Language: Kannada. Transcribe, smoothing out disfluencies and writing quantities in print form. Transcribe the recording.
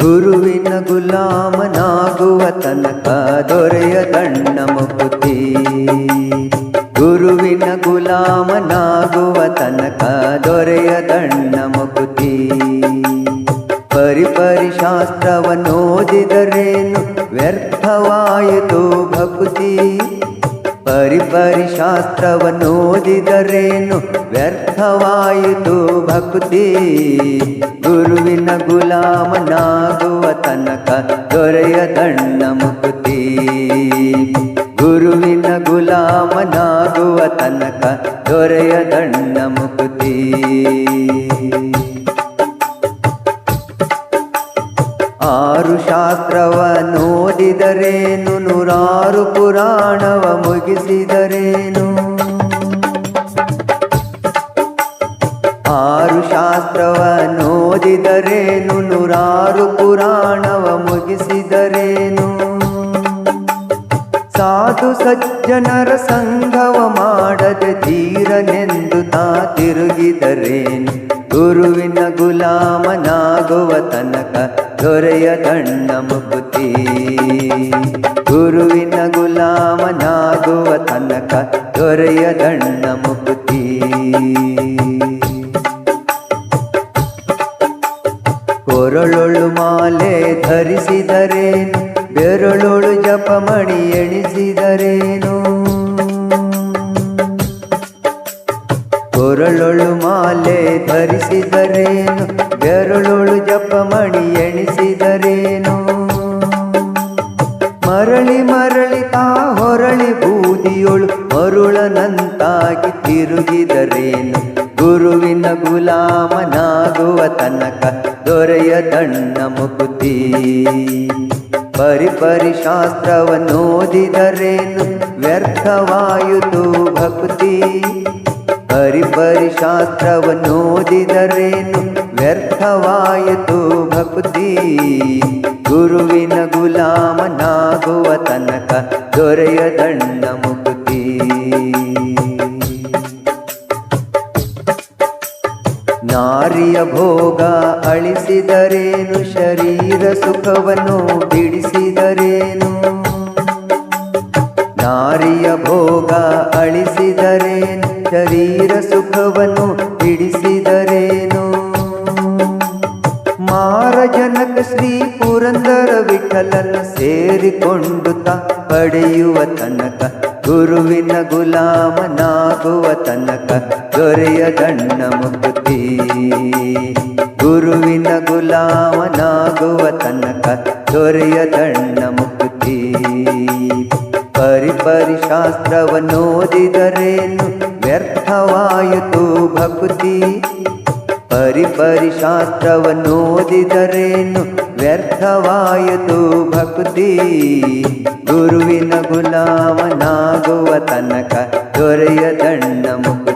ಗುರುವಿನ ಗುಲಾಮನಾಗುವ ತನಕ ದೊರೆಯದಣ್ಣ ಮುಕುತಿ. ಗುರುವಿನ ಗುಲಾಮನಾಗುವ ತನಕ ದೊರೆಯದಣ್ಣ ಮುಕುತಿ. ಪರಿಪರಿ ಶಾಸ್ತ್ರವನ್ನೋದಿದರೇನು ವ್ಯರ್ಥವಾಯಿತು ಭಕುತಿ. ಪರಿಪರಿ ಶಾಸ್ತ್ರವನ್ನೋದಿದರೇನು ವ್ಯರ್ಥವಾಯಿತು ಭಕುತಿ. ಗುರುವಿನ ಗುಲಾಮನಾಗುವ ತನಕ ದೊರೆಯದಣ್ಣ ಮುಕುತಿ. ಗುರುವಿನ ಗುಲಾಮನಾಗುವ ತನಕ ದೊರೆಯದಣ್ಣ ಮುಕುತಿ. ಆರು ಶಾಸ್ತ್ರವನ್ನೋದಿದರೇನು ನೂರಾರು ಪುರಾಣವ ಮುಗಿಸಿದರೇನು. ಆರು ಶಾಸ್ತ್ರವನ್ನೋದಿದರೇನು ನೂರಾರು ಪುರಾಣವ ಮುಗಿಸಿದರೇನು. ಸಾಧು ಸಜ್ಜನರ ಸಂಘವ ಮಾಡದೆ ಧೀರನೆಂದು ತಾ ತಿರುಗಿದರೇನು. ಗುರುವಿನ ಗುಲಾಮನಾಗುವ ತನಕ ದೊರೆಯದಣ್ಣ ಮುಕುತಿ. ಗುರುವಿನ ಗುಲಾಮನಾಗುವ ತನಕ ದೊರೆಯದಣ್ಣ ಮುಕುತಿ. ಕೊರಳೊಳು ಮಾಲೆ ಧರಿಸಿದರೇನು ಬೆರಳೊಳು ಜಪಮಣಿ ಎಣಿಸಿದರೇನು. ಕೊರಳೊಳು ಮಾಲೆ ಧರಿಸಿದರೇನು ಬೆರಳೊಳು ಜಪಮಣಿ ಎಣಿಸಿದರೇನು. ಮರಳಿ ಮರಳಿ ತಾ ಹೊರಳಿ ಬೂದಿಯೊಳು ಮರುಳನಂತಾಗಿ ತಿರುಗಿದರೇನು. ಗುರುವಿನ ಗುಲಾಮನಾಗುವ ತನಕ ದೊರೆಯದಣ್ಣ ಮುಕುತಿ. ಪರಿಪರಿ ಶಾಸ್ತ್ರವನ್ನೋದಿದರೇನು ವ್ಯರ್ಥವಾಯಿತು ಭಕುತಿ. ಪರಿಪರಿ ಶಾಸ್ತ್ರವನ್ನೋದಿದರೇನು ವ್ಯರ್ಥವಾಯಿತು ಭಕುತಿ. ಗುರುವಿನ ಗುಲಾಮನಾಗುವ ತನಕ ದೊರೆಯದಣ್ಣ ಮುಕುತಿ. ನಾರಿಯ ಭೋಗ ಅಳಿಸಿದರೇನು ಶರೀರ ಸುಖವನ್ನು ಬಿಡಿಸಿದರೇನು. ನಾರಿಯ ಭೋಗ ಅಳಿಸಿದರೇನು ಶರೀರ ಸುಖವನ್ನು ಬಿಡಿಸಿದರೇನು. ಮಾರಜನಕ ಶ್ರೀ ಪುರಂದರ ವಿಠಲನ ಸೇರಿಕೊಂಡು ತಾ ಪಡೆಯುವ ತನಕ ಗುರುವಿನ ಗುಲಾಮನಾಗುವ ತನಕ ದೊರೆಯದಣ್ಣ ಮುಕುತಿ. ಗುರುವಿನ ಗುಲಾಮನಾಗುವ ತನಕ ದೊರೆಯದಣ್ಣ ಮುಕುತಿ. ಪರಿಪರಿ ಶಾಸ್ತ್ರವನ್ನೋದಿದರೇನು ವ್ಯರ್ಥವಾಯಿತು ಭಕುತಿ. ಪರಿಪರಿ ಶಾಸ್ತ್ರವನ್ನೋದಿದರೇನು ವ್ಯರ್ಥವಾಯಿತು ಭಕುತಿ. ಗುರುವಿನ ಗುಲಾಮನಾಗುವ ತನಕ ದೊರೆಯದಣ್ಣ ಮುಕುತಿ.